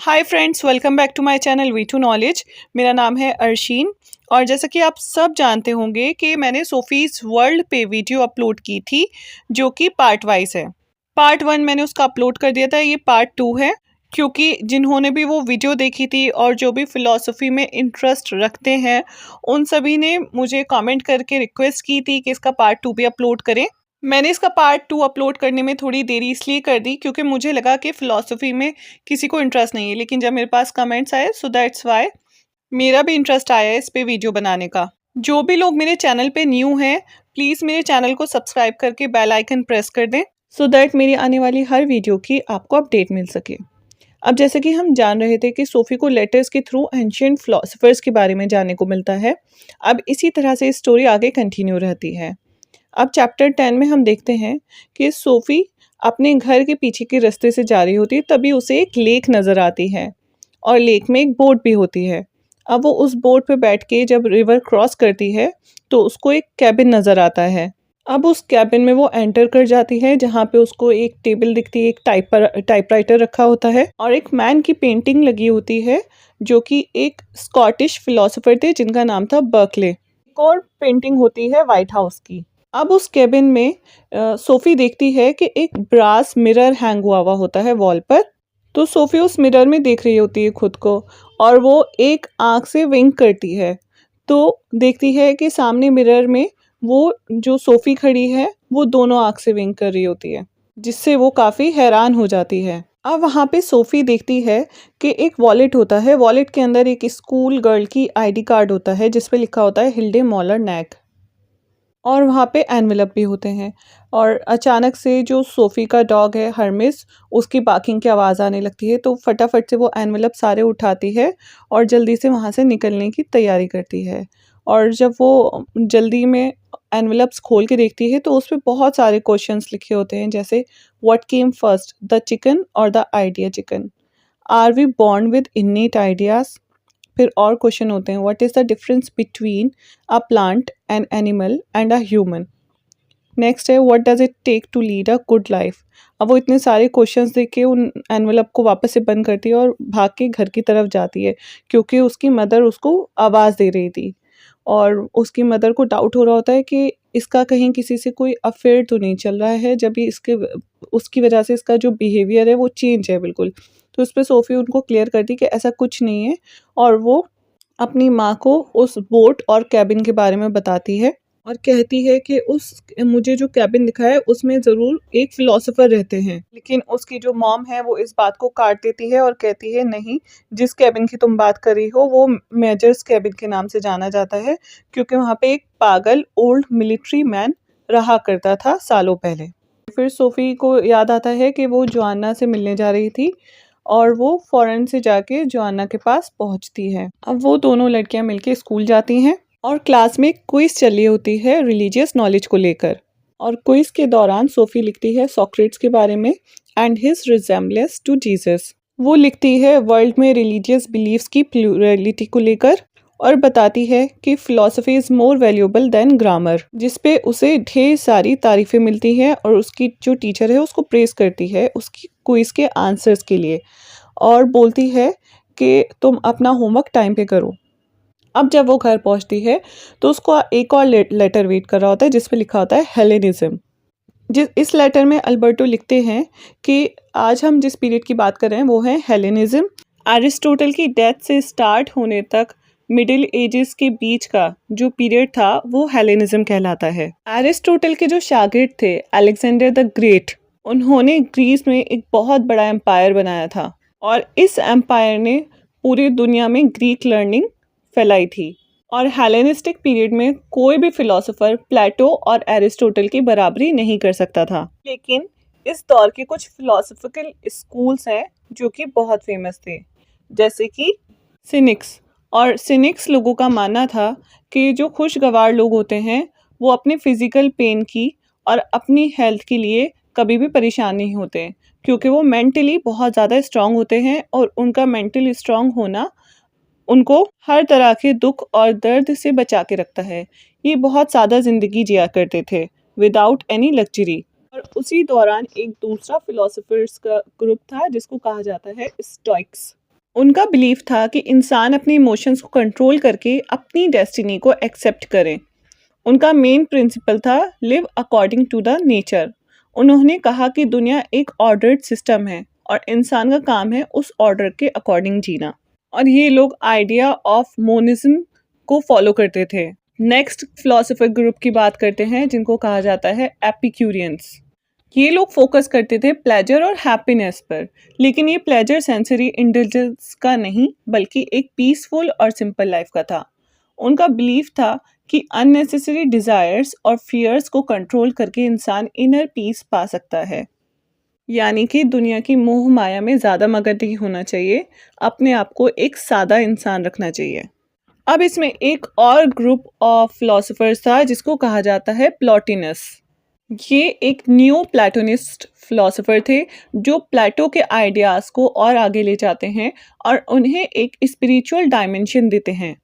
Hi friends, welcome back to my channel V two knowledge. मेरा नाम है अर्शीन और जैसा कि आप सब जानते होंगे कि मैंने सोफ़ीज़ वर्ल्ड पे वीडियो अपलोड की थी जो कि पार्ट वाइज है। पार्ट 1 मैंने उसका अपलोड कर दिया था, ये पार्ट 2 है क्योंकि जिन्होंने भी वो वीडियो देखी थी और जो भी फ़िलॉसफ़ी में इंटरेस्ट रखते हैं उन सभी ने मुझे कमेंट करके रिक्वेस्ट की थी कि इसका पार्ट 2 भी अपलोड करें। मैंने इसका पार्ट 2 अपलोड करने में थोड़ी देरी इसलिए कर दी क्योंकि मुझे लगा कि फ़िलॉसफ़ी में किसी को इंटरेस्ट नहीं है, लेकिन जब मेरे पास कमेंट्स आए सो दैट्स व्हाई मेरा भी इंटरेस्ट आया है इस पे वीडियो बनाने का। जो भी लोग मेरे चैनल पे न्यू हैं, प्लीज़ मेरे चैनल को सब्सक्राइब करके बेल आइकन प्रेस कर दें सो दैट मेरी आने वाली हर वीडियो की आपको अपडेट मिल सके। अब जैसे कि हम जान रहे थे कि सोफ़ी को लेटर्स के थ्रू एंशिएंट फ़िलॉसफ़र्स के बारे में जानने को मिलता है। अब इसी तरह से स्टोरी आगे कंटिन्यू रहती है। अब चैप्टर 10 में हम देखते हैं कि सोफ़ी अपने घर के पीछे के रास्ते से जा रही होती है, तभी उसे एक लेक नज़र आती है और लेक में एक बोट भी होती है। अब वो उस बोट पे बैठ के जब रिवर क्रॉस करती है तो उसको एक कैबिन नज़र आता है। अब उस कैबिन में वो एंटर कर जाती है जहाँ पे उसको एक टेबल दिखती है, एक टाइपराइटर रखा होता है और एक मैन की पेंटिंग लगी होती है जो कि एक स्कॉटिश फिलोसोफर थे जिनका नाम था बर्कले। एक और पेंटिंग होती है व्हाइट हाउस की। अब उस केबिन में सोफ़ी देखती है कि एक ब्रास मिरर हैंग हुआ होता है वॉल पर। तो सोफ़ी उस मिरर में देख रही होती है खुद को और वो एक आँख से विंक करती है। तो देखती है कि सामने मिरर में वो जो सोफ़ी खड़ी है वो दोनों आँख से विंक कर रही होती है, जिससे वो काफ़ी हैरान हो जाती है। अब वहाँ पे सोफ़ी देखती है कि एक वॉलेट होता है, वॉलेट के अंदर एक स्कूल गर्ल की आईडी कार्ड होता है जिस पे लिखा होता है हिल्डे मॉलर नैक और वहाँ पे एनवेलप भी होते हैं। और अचानक से जो सोफ़ी का डॉग है हर्मिस, उसकी बार्किंग की आवाज़ आने लगती है तो फटाफट से वो एनवेलप सारे उठाती है और जल्दी से वहाँ से निकलने की तैयारी करती है। और जब वो जल्दी में एनवेलप्स खोल के देखती है तो उस पे बहुत सारे क्वेश्चंस लिखे होते हैं, जैसे what came first, the chicken और the idea chicken, are we born with innate ideas. फिर और क्वेश्चन होते हैं, what is the difference between a plant an animal and a human. Next है, what does it take to lead a good life. अब वो इतने सारे questions देख के उन एनवेलप को वापस से बंद करती है और भाग के घर की तरफ जाती है क्योंकि उसकी मदर उसको आवाज़ दे रही थी और उसकी मदर को डाउट हो रहा होता है कि इसका कहीं किसी से कोई अफेयर तो नहीं चल रहा है, जब ये इसके उसकी वजह से इसका जो बिहेवियर है वो चेंज है बिल्कुल। तो उस पे सोफ़ी उनको क्लियर करती कि ऐसा कुछ नहीं है और वो अपनी माँ को उस बोट और केबिन के बारे में बताती है और कहती है कि उस मुझे जो केबिन दिखा है उसमें ज़रूर एक फ़िलॉसफ़र रहते हैं। लेकिन उसकी जो मॉम है वो इस बात को काट देती है और कहती है नहीं, जिस केबिन की तुम बात कर रही हो वो मेजर्स केबिन के नाम से जाना जाता है क्योंकि वहाँ पे एक पागल ओल्ड मिलिट्री मैन रहा करता था सालों पहले। फिर सोफ़ी को याद आता है कि वो जोआना से मिलने जा रही थी और वो फ़ौरन से जाके जोआना के पास पहुँचती है। अब वो दोनों लड़कियाँ मिलके स्कूल जाती हैं और क्लास में क्विज़ चल रही होती है रिलीजियस नॉलेज को लेकर। और क्विज़ के दौरान सोफ़ी लिखती है सॉक्रेट्स के बारे में and his resemblance to Jesus. वो लिखती है वर्ल्ड में रिलीजियस बिलीफ्स की प्लूरलिटी को लेकर और बताती है कि philosophy is more valuable than grammar, जिस पे उसे ढेर सारी तारीफ़ें मिलती हैं और उसकी जो टीचर है उसको प्रेज़ करती है उसकी क्विज़ के आंसर्स के लिए और बोलती है कि तुम अपना होमवर्क टाइम पे करो। अब जब वो घर पहुंचती है तो उसको एक और लेटर वेट कर रहा होता है जिस पे लिखा होता है हेलेनिज्म। जिस इस लेटर में अल्बर्टो लिखते हैं कि आज हम जिस पीरियड की बात कर रहे हैं वो है हेलेनिज्म। एरिस्टोटल की डेथ से स्टार्ट होने तक मिडिल एजेस के बीच का जो पीरियड था वो हेलेनिज्म कहलाता है। एरिस्टोटल के जो शागिर्द थे अलेक्जेंडर द ग्रेट, उन्होंने ग्रीस में एक बहुत बड़ा एम्पायर बनाया था और इस एम्पायर ने पूरी दुनिया में ग्रीक लर्निंग फैलाई थी और हेलेनिस्टिक पीरियड में कोई भी फिलोसोफर प्लेटो और एरिस्टोटल की बराबरी नहीं कर सकता था। लेकिन इस दौर के कुछ फिलोसफिकल स्कूल्स हैं जो कि बहुत फेमस थे, जैसे कि सिनिक्स। और सिनिक्स लोगों का मानना था कि जो खुशगवार लोग होते हैं वो अपने फिजिकल पेन की और अपनी हेल्थ के लिए कभी भी परेशान नहीं होते क्योंकि वो मेंटली बहुत ज़्यादा स्ट्रांग होते हैं और उनका मेंटली स्ट्रांग होना उनको हर तरह के दुख और दर्द से बचा के रखता है। ये बहुत सादा ज़िंदगी जिया करते थे विदाउट एनी लग्जरी। और उसी दौरान एक दूसरा फिलोसफर्स का ग्रुप था जिसको कहा जाता है स्टोइक्स। उनका बिलीफ था कि इंसान अपने इमोशंस को कंट्रोल करके अपनी डेस्टिनी को एक्सेप्ट करें। उनका मेन प्रिंसिपल था live according to the nature. उन्होंने कहा कि दुनिया एक ऑर्डर्ड सिस्टम है और इंसान का काम है उस ऑर्डर के अकॉर्डिंग जीना। और ये लोग आइडिया ऑफ मोनिज्म को फॉलो करते थे। नेक्स्ट फिलोसोफर ग्रुप की बात करते हैं जिनको कहा जाता है एपिक्यूरियंस। ये लोग फोकस करते थे प्लेजर और हैप्पीनेस पर, लेकिन ये प्लेजर सेंसरी इंटेलिजेंस का नहीं बल्कि एक पीसफुल और सिंपल लाइफ का था। उनका बिलीफ था कि अननेसेसरी डिज़ायर्स और फियर्स को कंट्रोल करके इंसान इनर पीस पा सकता है। यानी कि दुनिया की मोह माया में ज़्यादा मगन नहीं होना चाहिए, अपने आप को एक सादा इंसान रखना चाहिए। अब इसमें एक और ग्रुप ऑफ फिलोसोफर्स था जिसको कहा जाता है प्लॉटिनस। ये एक न्यू प्लेटोनिस्ट फिलोसोफर थे जो प्लेटो के आइडियाज़ को और आगे ले जाते हैं और उन्हें एक स्पिरिचुअल डायमेंशन देते हैं।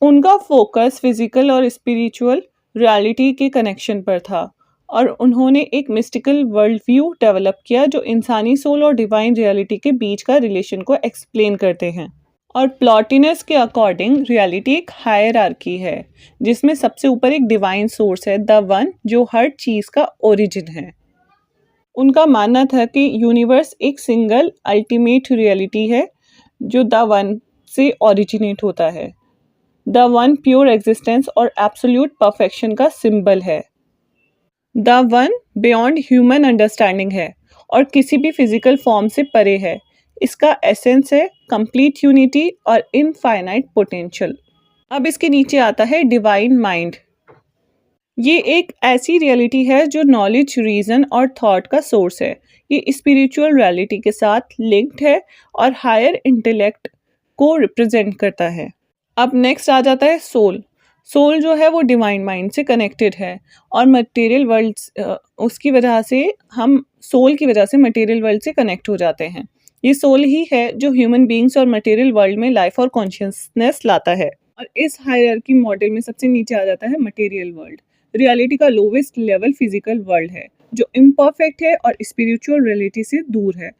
उनका फोकस फिजिकल और स्पिरिचुअल रियलिटी के कनेक्शन पर था और उन्होंने एक मिस्टिकल वर्ल्ड व्यू डेवलप किया जो इंसानी सोल और डिवाइन रियलिटी के बीच का रिलेशन को एक्सप्लेन करते हैं। और प्लॉटिनस के अकॉर्डिंग रियलिटी एक हायरार्की है जिसमें सबसे ऊपर एक डिवाइन सोर्स है, द वन, जो हर चीज़ का ओरिजिन है। उनका मानना था कि यूनिवर्स एक सिंगल अल्टीमेट रियलिटी है जो द वन से ओरिजिनेट होता है। द वन प्योर एग्जिस्टेंस और एब्सोल्यूट परफेक्शन का सिंबल है। The one beyond human understanding है और किसी भी फिजिकल फॉर्म से परे है। इसका एसेंस है कंप्लीट यूनिटी और इनफाइनाइट पोटेंशियल। अब इसके नीचे आता है डिवाइन माइंड। ये एक ऐसी रियलिटी है जो नॉलेज, रीजन और थॉट का सोर्स है। ये स्पिरिचुअल रियलिटी के साथ लिंक्ड है और हायर इंटेलेक्ट को रिप्रेजेंट करता है। अब नेक्स्ट आ जाता है सोल। सोल जो है वो डिवाइन माइंड से कनेक्टेड है और मटेरियल वर्ल्ड उसकी वजह से हम सोल की वजह से मटेरियल वर्ल्ड से कनेक्ट हो जाते हैं। ये सोल ही है जो ह्यूमन बीइंग्स और मटेरियल वर्ल्ड में लाइफ और कॉन्शियसनेस लाता है। और इस हायरार्की मॉडल में सबसे नीचे आ जाता है मटेरियल वर्ल्ड। रियलिटी का लोवेस्ट लेवल फिजिकल वर्ल्ड है जो इम्परफेक्ट है और स्पिरिचुअल रियलिटी से दूर है।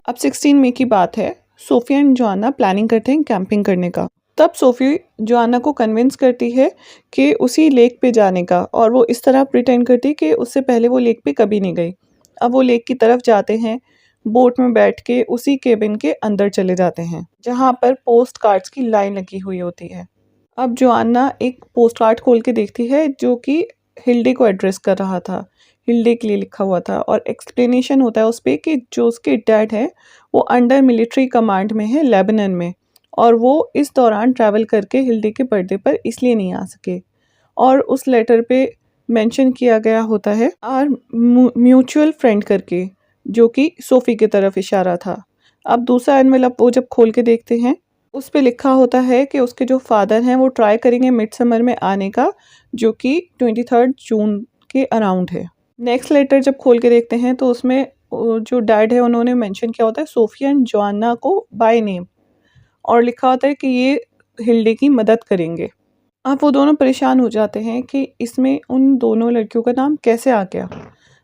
अब 16 मई की बात है। सोफिया एंड जोआना प्लानिंग करते हैं कैंपिंग करने का। तब सोफी जोआना को कन्विंस करती है कि उसी लेक पे जाने का और वो इस तरह प्रिटेंड करती है कि उससे पहले वो लेक पे कभी नहीं गई। अब वो लेक की तरफ जाते हैं, बोट में बैठ के उसी केबिन के अंदर चले जाते हैं जहाँ पर पोस्ट कार्ड्स की लाइन लगी हुई होती है। अब जोआना एक पोस्ट कार्ड खोल के देखती है जो कि हिल्डे को एड्रेस कर रहा था, हिल्डे के लिए लिखा हुआ था और एक्सप्लेनेशन होता है उस पर कि जो उसके डैड है वो अंडर मिलिट्री कमांड में है लेबनान में और वो इस दौरान ट्रैवल करके हिल्डे के बर्थडे पर इसलिए नहीं आ सके। और उस लेटर पे मेंशन किया गया होता है आर म्यूचुअल फ्रेंड करके, जो कि सोफ़ी की तरफ इशारा था। अब दूसरा एनवेलप वो जब खोल के देखते हैं उस पे लिखा होता है कि उसके जो फादर हैं वो ट्राई करेंगे मिड समर में आने का, जो कि 23 जून के अराउंड है। नेक्स्ट लेटर जब खोल के देखते हैं तो उसमें जो डैड है उन्होंने मेंशन किया होता है सोफिया एंड जोआना को बाय नेम और लिखा होता है कि ये हिल्डे की मदद करेंगे। अब वो दोनों परेशान हो जाते हैं कि इसमें उन दोनों लड़कियों का नाम कैसे आ गया।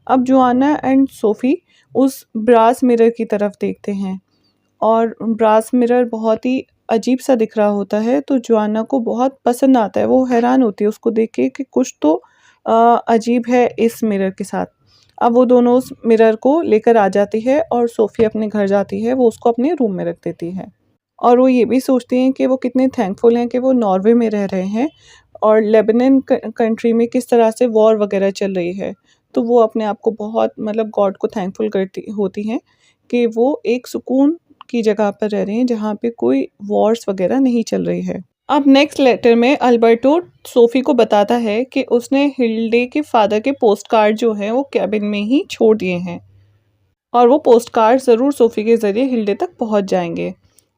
अब जोआना एंड सोफ़ी उस ब्रास मिरर की तरफ देखते हैं और ब्रास मिरर बहुत ही अजीब सा दिख रहा होता है तो जोआना को बहुत पसंद आता है। वो हैरान होती है उसको देख के कि कुछ तो अजीब है इस मिरर के साथ। अब वो दोनों उस मिरर को लेकर आ जाती है और सोफ़ी अपने घर जाती है, वो उसको अपने रूम में रख देती है और वो ये भी सोचती हैं कि वो कितने थैंकफुल हैं कि वो नॉर्वे में रह रहे हैं और लेबनान कंट्री में किस तरह से वॉर वगैरह चल रही है। तो वो अपने आप को बहुत मतलब गॉड को थैंकफुल करती होती हैं कि वो एक सुकून की जगह पर रह रही हैं जहाँ पे कोई वॉर्स वगैरह नहीं चल रही है। अब नेक्स्ट लेटर में अल्बर्टो सोफ़ी को बताता है कि उसने हिल्डे के फादर के पोस्ट कार्ड जो हैं वो कैबिन में ही छोड़ दिए हैं और वो पोस्ट कार्ड ज़रूर सोफ़ी के ज़रिए हिल्डे तक पहुँच जाएंगे।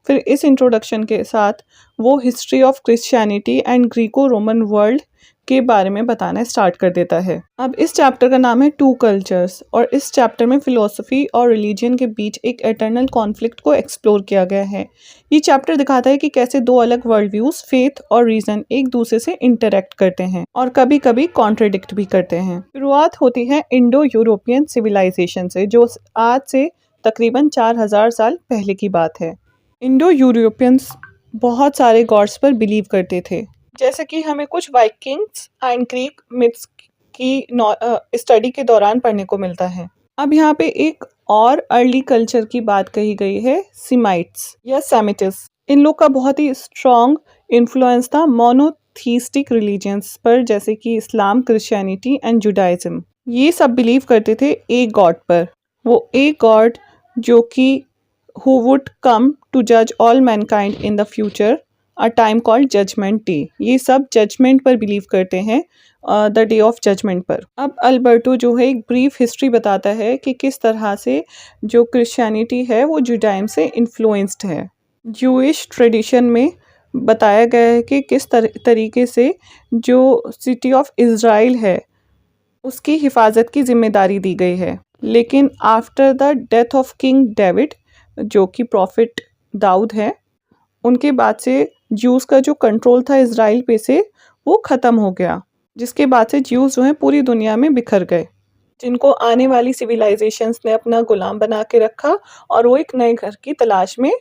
फिर इस इंट्रोडक्शन के साथ वो history of Christianity and Greco Roman world के बारे में बताना स्टार्ट कर देता है। अब इस चैप्टर का नाम है टू कल्चर्स और इस चैप्टर में फ़िलोसफी और रिलीजन के बीच एक एटर्नल कॉन्फ्लिक्ट को एक्सप्लोर किया गया है। ये चैप्टर दिखाता है कि कैसे दो अलग वर्ल्ड व्यूज़, फेथ और रीज़न एक दूसरे से इंटरेक्ट करते हैं और कभी कभी कॉन्ट्रडिक्ट भी करते हैं। शुरुआत होती है इंडो यूरोपियन सिविलाइजेशन से, जो आज से तकरीबन 4000 साल पहले की बात है। इंडो यूरोपियंस बहुत सारे गॉड्स पर बिलीव करते थे, जैसे कि हमें कुछ वाइकिंग्स एंड ग्रीक मिथ्स की स्टडी के दौरान पढ़ने को मिलता है। अब यहाँ पे एक और अर्ली कल्चर की बात कही गई है, सिमाइट्स या सेमिटिस। इन लोग का बहुत ही स्ट्रॉन्ग इन्फ्लुएंस था मोनोथीस्टिक रिलीजन्स पर, जैसे कि इस्लाम, क्रिश्चियनिटी एंड जुडाइज्म। ये सब बिलीव करते थे एक गॉड पर, वो एक गॉड जो कि who would come to judge all mankind in the future, a time called judgment day। ये सब जजमेंट पर बिलीव करते हैं, द डे ऑफ जजमेंट पर। अब अल्बर्टो जो है एक ब्रीफ हिस्ट्री बताता है कि किस तरह से जो क्रिश्चियनिटी है वो जुडाइम से इन्फ्लुएंस्ड है। जूइश ट्रेडिशन में बताया गया है कि किस तरीके से जो सिटी ऑफ इज़राइल है उसकी हिफाजत की जिम्मेदारी दी गई है। लेकिन after the death of king David, जो कि प्रॉफिट दाऊद है, उनके बाद से ज्यूज़ का जो कंट्रोल था इज़राइल पे से वो ख़त्म हो गया, जिसके बाद से ज्यूज़ जो हैं पूरी दुनिया में बिखर गए, जिनको आने वाली सिविलाइजेशंस ने अपना गुलाम बना के रखा और वो एक नए घर की तलाश में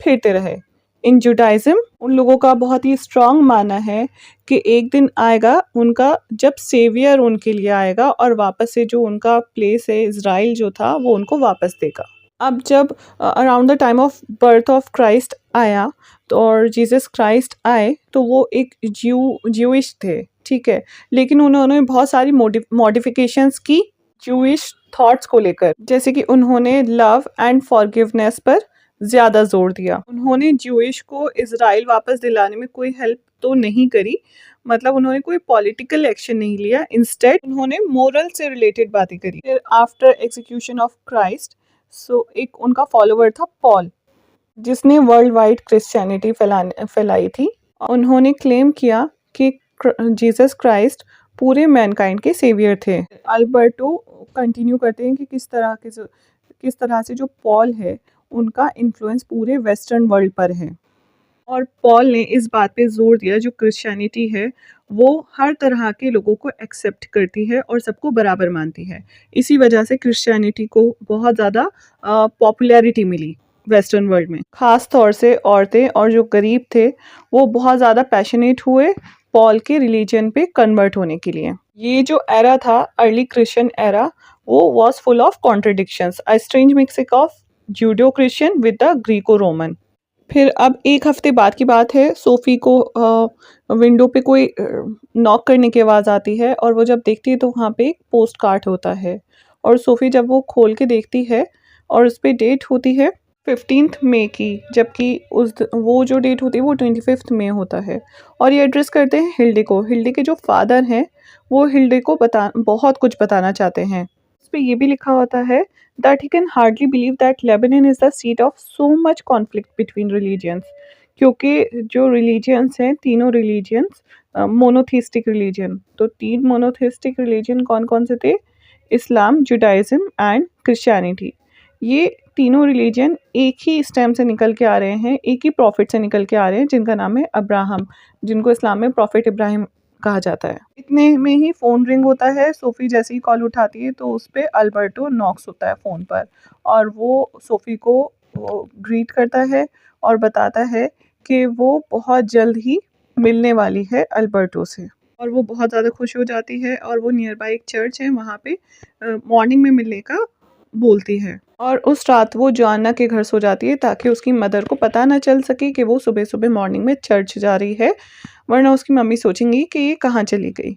फिरते रहे। इन जुडाइज़्म उन लोगों का बहुत ही स्ट्रॉन्ग मानना है कि एक दिन आएगा उनका जब सेवियर उनके लिए आएगा और वापस से जो उनका प्लेस है इज़राइल जो था वो उनको वापस देगा। अब जब around the time of birth of Christ आया तो और जीसस क्राइस्ट आए तो वो एक ज्यूइश थे, ठीक है, लेकिन उन्होंने बहुत सारी मॉडिफिकेशंस की ज्यूइश थॉट्स को लेकर, जैसे कि उन्होंने लव एंड फॉरगिवनेस पर ज़्यादा जोर दिया। उन्होंने ज्यूइश को इज़राइल वापस दिलाने में कोई हेल्प तो नहीं करी, मतलब उन्होंने कोई पॉलिटिकल एक्शन नहीं लिया, इंस्टेड उन्होंने मोरल से रिलेटेड बातें करी। फिर आफ्टर एग्जीक्यूशन ऑफ क्राइस्ट एक उनका फॉलोवर था पॉल, जिसने वर्ल्ड वाइड क्रिश्चियनिटी फैलाई थी। उन्होंने क्लेम किया कि जीसस क्राइस्ट पूरे मैनकाइंड के सेवियर थे। अल्बर्टो कंटिन्यू करते हैं कि किस तरह से जो पॉल है उनका इन्फ्लुएंस पूरे वेस्टर्न वर्ल्ड पर है, और पॉल ने इस बात पे जोर दिया जो क्रिश्चियनिटी है वो हर तरह के लोगों को एक्सेप्ट करती है और सबको बराबर मानती है। इसी वजह से क्रिश्चियनिटी को बहुत ज़्यादा पॉपुलैरिटी मिली वेस्टर्न वर्ल्ड में। ख़ास तौर से औरतें और जो गरीब थे वो बहुत ज़्यादा पैशनेट हुए पॉल के रिलीजन पे कन्वर्ट होने के लिए। ये जो एरा था अर्ली क्रिश्चियन एरा, वो was full of contradictions, a strange mixing of judo Christian with the Greco Roman. फिर अब एक हफ्ते बाद की बात है, सोफ़ी को विंडो पे कोई नॉक करने की आवाज़ आती है और वो जब देखती है तो वहाँ पे एक पोस्ट कार्ड होता है, और सोफ़ी जब वो खोल के देखती है और उस पे डेट होती है 15 मई की, जबकि वो जो डेट होती है वो 25 मई होता है, और ये एड्रेस करते हैं हिल्डे को। हिल्डे के जो फादर हैं वो हिल्डे को बहुत कुछ बताना चाहते हैं। उस पे ये भी लिखा होता है that he can hardly believe that Lebanon is the seat of so much conflict between religions, क्योंकि जो रिलीजियंस हैं तीनों रिलीजियंस मोनोथिस्टिक रिलीजन, तो 3 मोनोथिस्टिक रिलीजन कौन कौन से थे? इस्लाम, जुडाइज़्म एंड क्रिश्चियनिटी। ये तीनों रिलीजन एक ही स्टेम से निकल के आ रहे हैं, एक ही प्रॉफिट से निकल के आ रहे हैं, जिनका नाम है अब्राहम, जिनको इस्लाम में प्रॉफिट इब्राहिम कहा जाता है। इतने में ही फ़ोन रिंग होता है, सोफ़ी जैसे ही कॉल उठाती है तो उस पे अल्बर्टो नॉक्स होता है फ़ोन पर, और वो सोफ़ी को ग्रीट करता है और बताता है कि वो बहुत जल्द ही मिलने वाली है अल्बर्टो से, और वो बहुत ज़्यादा खुश हो जाती है और वो नियर बाय एक चर्च है वहाँ पे मॉर्निंग में मिलने का बोलती है, और उस रात वो जोआना के घर सो जाती है ताकि उसकी मदर को पता ना चल सके कि वो सुबह सुबह मॉर्निंग में चर्च जा रही है, वरना उसकी मम्मी सोचेंगी कि ये कहाँ चली गई।